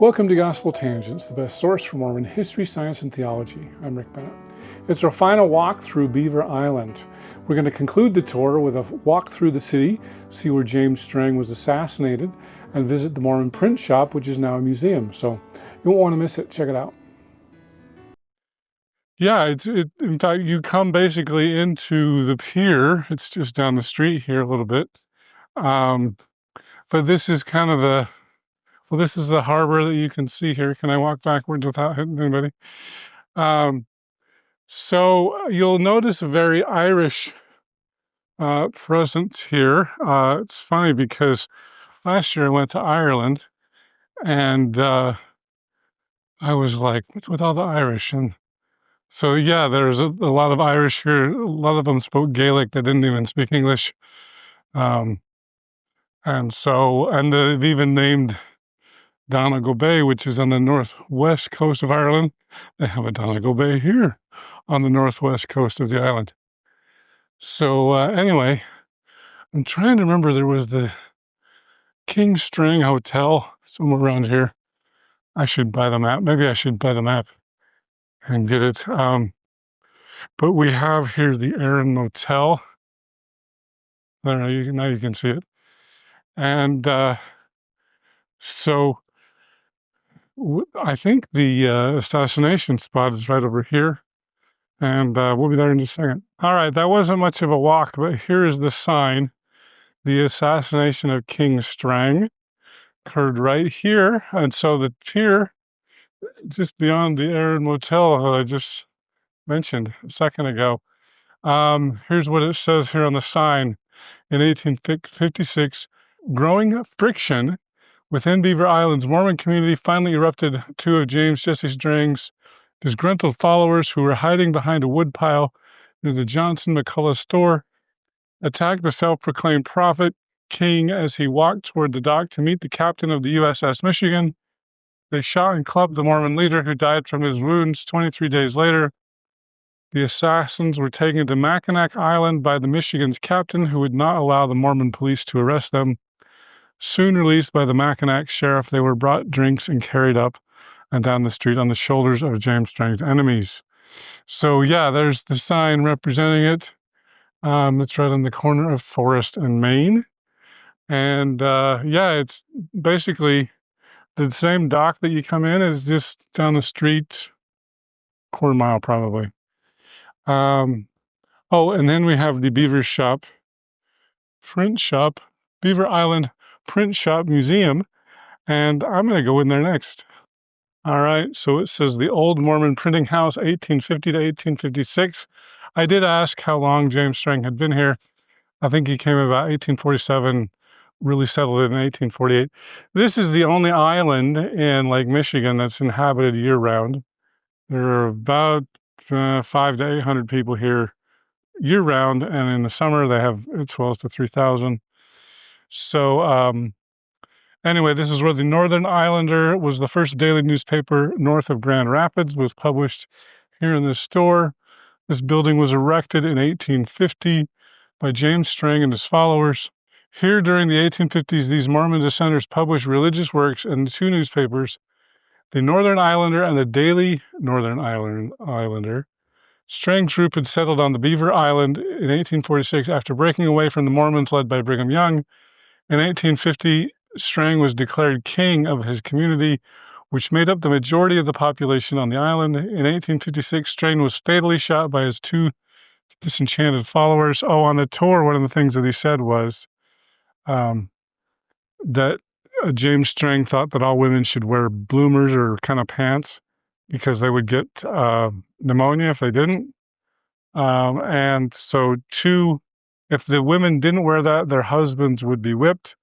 Welcome to Gospel Tangents, the best source for Mormon history, science, and theology. I'm Rick Bennett. It's our final walk through Beaver Island. We're going to conclude the tour with a walk through the city, see where James Strang was assassinated, and visit the Mormon print shop, which is now a museum. So you won't want to miss it. Check it out. Yeah, in fact, you come basically into the pier. It's just down the street here a little bit. But this is kind of this is the harbor that you can see here. Can I walk backwards without hitting anybody? So you'll notice a very Irish presence here. It's funny because last year I went to Ireland and I was like, what's with all the Irish? And so, yeah, there's a lot of Irish here. A lot of them spoke Gaelic. They didn't even speak English. And they've even named Donegal Bay, which is on the northwest coast of Ireland. They have a Donegal Bay here on the northwest coast of the island. So anyway, I'm trying to remember, there was the King Strang Hotel somewhere around here. I should buy the map. Maybe I should buy the map and get it. But we have here the Erin Motel. There, now you can see it. And so I think the assassination spot is right over here, and we'll be there in just a second. All right, that wasn't much of a walk, but here is the sign. The assassination of King Strang occurred right here, and so the pier, just beyond the Erin Motel that I just mentioned a second ago. Here's what it says here on the sign. In 1856, growing friction within Beaver Island's Mormon community finally erupted. Two of James Jesse Strang's disgruntled followers, who were hiding behind a woodpile near the Johnson McCullough store, attacked the self-proclaimed prophet king as he walked toward the dock to meet the captain of the USS Michigan. They shot and clubbed the Mormon leader, who died from his wounds 23 days later. The assassins were taken to Mackinac Island by the Michigan's captain, who would not allow the Mormon police to arrest them. Soon released by the Mackinac sheriff, they were brought drinks and carried up and down the street on the shoulders of James Strang's enemies. So yeah, there's the sign representing it. It's right on the corner of Forest and Main. And yeah, it's basically the same dock that you come in is just down the street, quarter mile probably. Oh, and then we have the Beaver Island Print Shop Museum, and I'm going to go in there next. All right, so it says the Old Mormon Printing House, 1850 to 1856. I did ask how long James Strang had been here. I think he came about 1847, really settled in 1848. This is the only island in Lake Michigan that's inhabited year-round. There are about 500 to 800 people here year-round, and in the summer it swells to 3,000. So anyway, this is where the Northern Islander was the first daily newspaper north of Grand Rapids, was published here in this store. This building was erected in 1850 by James Strang and his followers. Here during the 1850s, these Mormon dissenters published religious works in two newspapers, the Northern Islander and the Daily Northern Islander. Strang's group had settled on the Beaver Island in 1846 after breaking away from the Mormons led by Brigham Young. In 1850, Strang was declared king of his community, which made up the majority of the population on the island. In 1856, Strang was fatally shot by his two disenchanted followers. Oh, on the tour, one of the things that he said was that James Strang thought that all women should wear bloomers or kind of pants because they would get pneumonia if they didn't. And so if the women didn't wear that, their husbands would be whipped.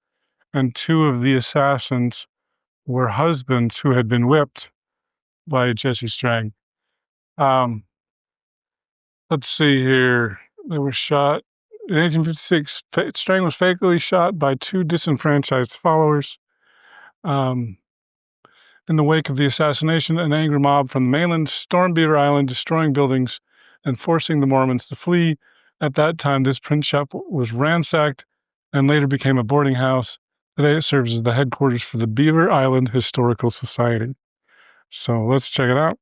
And two of the assassins were husbands who had been whipped by Jesse Strang. Let's see here. They were shot in 1856. Strang was fatally shot by two disenfranchised followers. In the wake of the assassination, an angry mob from the mainland stormed Beaver Island, destroying buildings and forcing the Mormons to flee. At that time, this print shop was ransacked and later became a boarding house. Today it serves as the headquarters for the Beaver Island Historical Society. So let's check it out.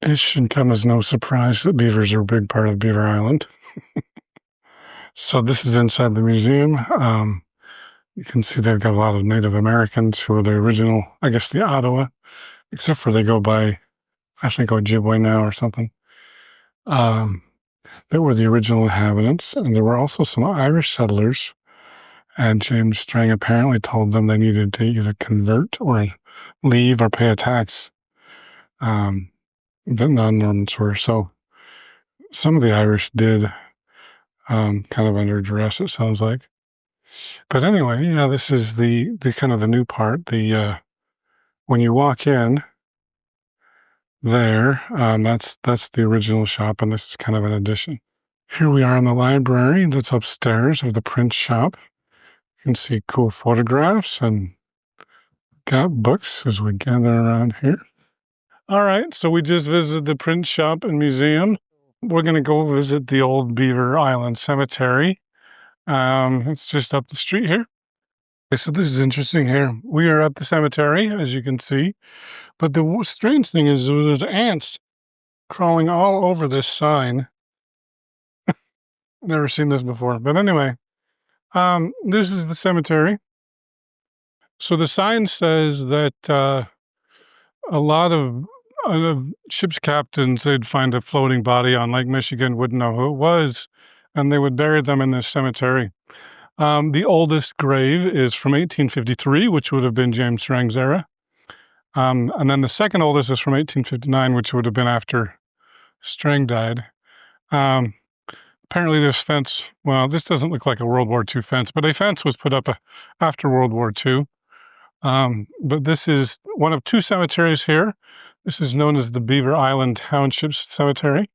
It should come as no surprise that beavers are a big part of Beaver Island. So this is inside the museum. You can see they've got a lot of Native Americans who are the original, I guess, the Ottawa, except for they go by, I think, Ojibwe now or something. They were the original inhabitants, and there were also some Irish settlers. And James Strang apparently told them they needed to either convert or leave or pay a tax. The non-Normans were. So some of the Irish did, kind of under duress, it sounds like. But anyway, yeah, this is the kind of the new part. When you walk in there, that's the original shop, and this is kind of an addition. Here we are in the library that's upstairs of the print shop. You can see cool photographs and got books as we gather around here. All right, so we just visited the print shop and museum. We're going to go visit the old Beaver Island Cemetery. It's just up the street here. Okay, so this is interesting here. We are at the cemetery, as you can see. But the strange thing is there's ants crawling all over this sign. Never seen this before. But anyway, this is the cemetery. So the sign says that a lot of ship's captains, they'd find a floating body on Lake Michigan, wouldn't know who it was, and they would bury them in this cemetery. The oldest grave is from 1853, which would have been James Strang's era. And then the second oldest is from 1859, which would have been after Strang died. Apparently this fence, well, this doesn't look like a World War II fence, but a fence was put up after World War II. But this is one of two cemeteries here. This is known as the Beaver Island Township Cemetery.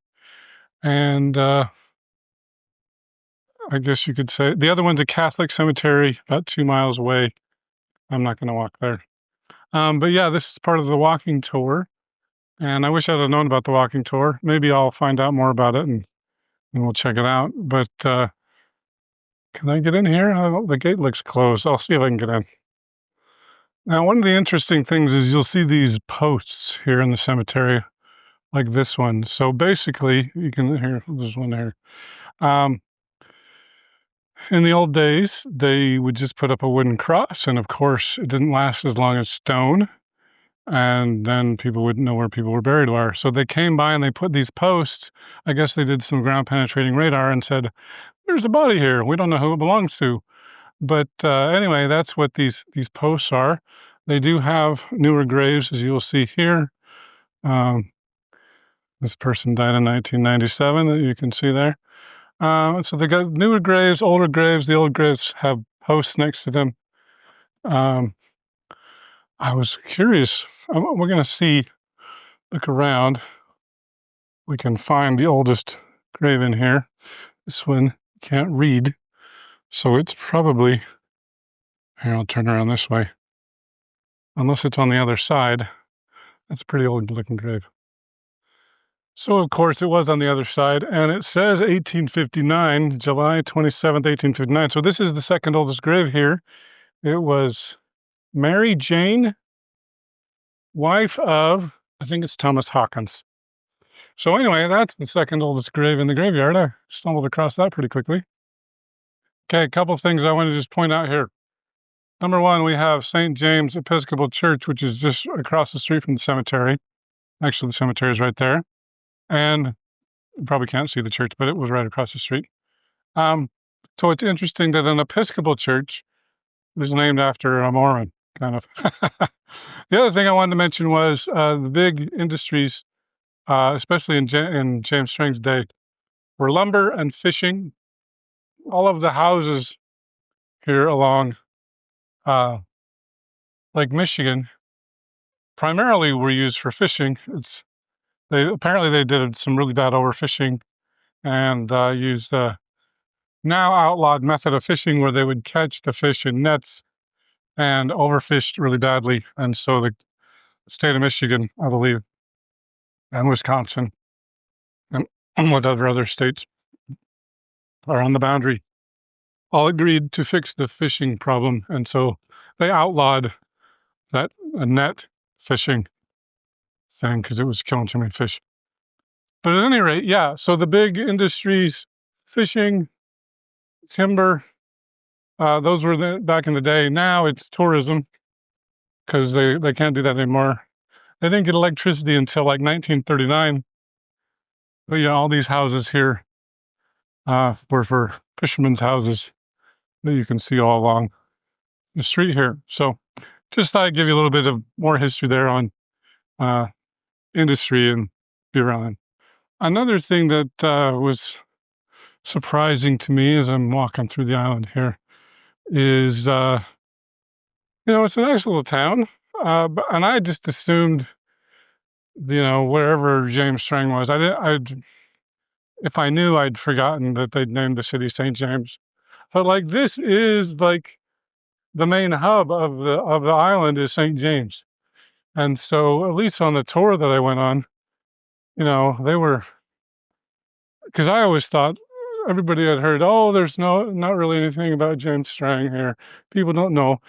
And I guess you could say the other one's a Catholic cemetery about 2 miles away. I'm not going to walk there. But yeah, this is part of the walking tour. And I wish I'd have known about the walking tour. Maybe I'll find out more about it and we'll check it out. But can I get in here? The gate looks closed. I'll see if I can get in. Now, one of the interesting things is you'll see these posts here in the cemetery, like this one. So basically, you can, here, there's one here. In the old days, they would just put up a wooden cross, and of course, it didn't last as long as stone, and then people wouldn't know where people were buried were. So they came by and they put these posts. I guess they did some ground-penetrating radar and said, there's a body here. We don't know who it belongs to. But anyway, that's what these posts are. They do have newer graves, as you'll see here. This person died in 1997, that you can see there. So they got newer graves, older graves. The old graves have posts next to them. I was curious. We're going to look around. We can find the oldest grave in here. This one can't read. So it's probably, here, I'll turn around this way. Unless it's on the other side. That's a pretty old looking grave. So, of course, it was on the other side, and it says 1859, July 27th, 1859. So this is the second oldest grave here. It was Mary Jane, wife of, I think it's Thomas Hawkins. So anyway, that's the second oldest grave in the graveyard. I stumbled across that pretty quickly. Okay, a couple things I want to just point out here. Number one, we have St. James Episcopal Church, which is just across the street from the cemetery. Actually, the cemetery is right there. And you probably can't see the church, but it was right across the street. So it's interesting that an Episcopal church was named after a Mormon, kind of. The other thing I wanted to mention was the big industries, especially in James Strang's day, were lumber and fishing. All of the houses here along Lake Michigan primarily were used for fishing. Apparently they did some really bad overfishing and used the now outlawed method of fishing where they would catch the fish in nets and overfished really badly. And so state of Michigan, I believe, and Wisconsin, and whatever other states are on the boundary, all agreed to fix the fishing problem. And so they outlawed that net fishing thing because it was killing too many fish. But at any rate, yeah, so the big industries, fishing, timber, those were back in the day. Now it's tourism because they can't do that anymore. They didn't get electricity until like 1939. But yeah, all these houses here were for fishermen's houses that you can see all along the street here. So just thought I'd give you a little bit of more history there on industry in Beaver Island. Another thing that was surprising to me as I'm walking through the island here is, it's a nice little town. And I just assumed, wherever James Strang was, if I knew, I'd forgotten that they'd named the city St. James. But like, this is like the main hub of the island is St. James. And so at least on the tour that I went on, they were, because I always thought everybody had heard, there's not really anything about James Strang here. People don't know.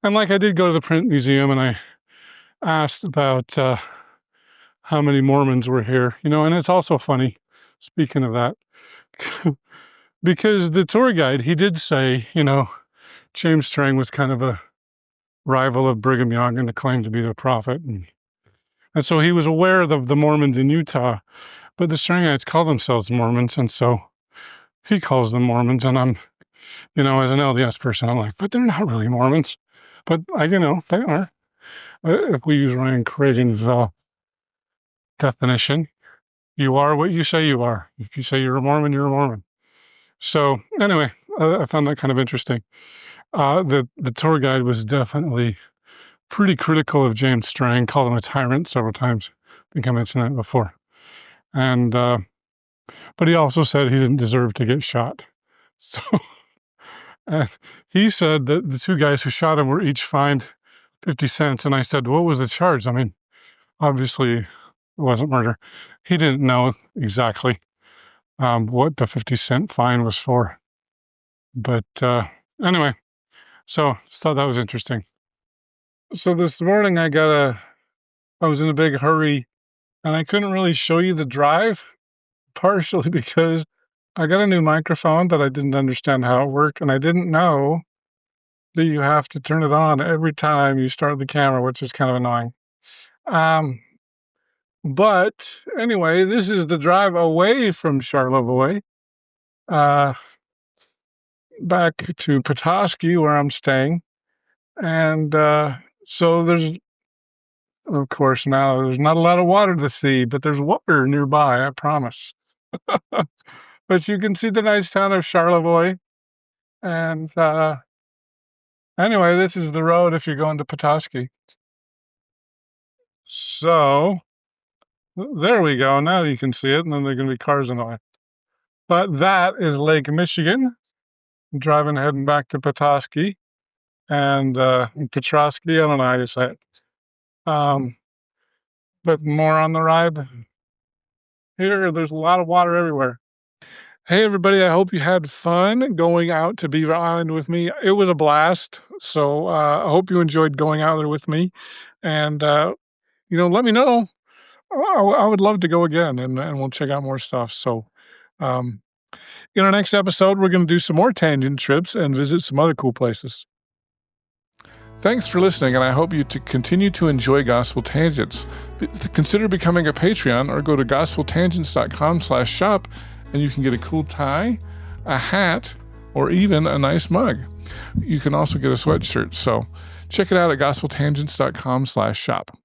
And like, I did go to the print museum and I asked about how many Mormons were here, and it's also funny, speaking of that, because the tour guide, he did say, James Strang was kind of a rival of Brigham Young and claimed to be the prophet. And so he was aware of the Mormons in Utah, but the Strangites call themselves Mormons. And so he calls them Mormons. And I'm, as an LDS person, I'm like, but they're not really Mormons. But they are. If we use Ryan Cragen's definition, you are what you say you are. If you say you're a Mormon, you're a Mormon. So anyway, I found that kind of interesting. The tour guide was definitely pretty critical of James Strang, called him a tyrant several times. I think I mentioned that before. And but he also said he didn't deserve to get shot. So he said that the two guys who shot him were each fined 50 cents. And I said, what was the charge? I mean, obviously it wasn't murder. He didn't know exactly what the 50-cent fine was for. But anyway, so just thought that was interesting. So this morning I was in a big hurry and I couldn't really show you the drive, partially because I got a new microphone that I didn't understand how it worked, and I didn't know that you have to turn it on every time you start the camera, which is kind of annoying. But anyway, this is the drive away from Charlevoix, back to Petoskey, where I'm staying. And so there's, of course, now there's not a lot of water to see, but there's water nearby, I promise. But you can see the nice town of Charlevoix. And anyway, this is the road if you're going to Petoskey. So there we go. Now you can see it, and then there are going to be cars in the way. But that is Lake Michigan. I'm driving, heading back to Petoskey. And Petrosky, I don't know how you say it. But more on the ride. Here, there's a lot of water everywhere. Hey, everybody, I hope you had fun going out to Beaver Island with me. It was a blast. So I hope you enjoyed going out there with me. And, let me know. I would love to go again, and we'll check out more stuff. So in our next episode, we're going to do some more tangent trips and visit some other cool places. Thanks for listening, and I hope you continue to enjoy Gospel Tangents. Consider becoming a Patreon or go to gospeltangents.com/shop, and you can get a cool tie, a hat, or even a nice mug. You can also get a sweatshirt, so check it out at gospeltangents.com/shop.